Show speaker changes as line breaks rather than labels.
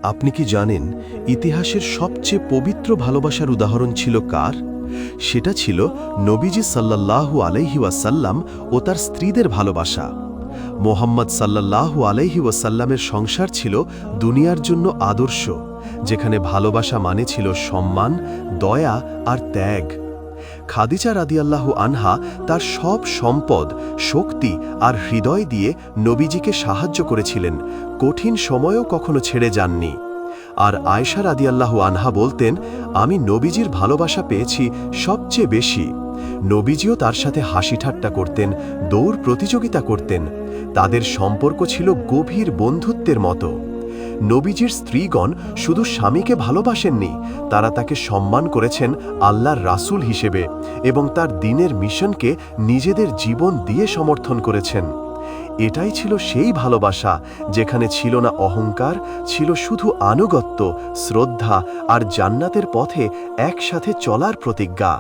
আপনি কি জানেন ইতিহাসের সবচেয়ে পবিত্র ভালোবাসার উদাহরণ ছিল কার? সেটা ছিল নবীজি সাল্লাল্লাহু আলাইহি ওয়াসাল্লাম ও তার স্ত্রীদের ভালোবাসা। মোহাম্মদ সাল্লাল্লাহু আলাইহি ওয়াসাল্লামের সংসার ছিল দুনিয়ার জন্য আদর্শ, যেখানে ভালোবাসা মানে ছিল সম্মান, দয়া আর ত্যাগ। খাদিজা রাদিয়াল্লাহু আনহা তার সব সম্পদ, শক্তি আর হৃদয় দিয়ে নবীজিকে সাহায্য করেছিলেন, কঠিন সময়ও কখনো ছেড়ে যাননি। আর আয়েশা রাদিয়াল্লাহু আনহা বলতেন, আমি নবীজির ভালোবাসা পেয়েছি সবচেয়ে বেশি। নবীজিও তার সাথে হাসি ঠাট্টা করতেন, দৌড় প্রতিযোগিতা করতেন। তাদের সম্পর্ক ছিল গভীর বন্ধুত্বের মতো। নবীজির স্ত্রীগণ শুধু স্বামীকে ভালোবাসেননি, তারা তাকে সম্মান করেছেন আল্লাহর রাসূল হিসেবে এবং তার দ্বীনের মিশনকে নিজেদের জীবন দিয়ে সমর্থন করেছেন। এটাই ছিল সেই ভালোবাসা যেখানে ছিল না অহংকার, ছিল শুধু আনুগত্য, শ্রদ্ধা আর জান্নাতের পথে একসাথে চলার প্রতিজ্ঞা।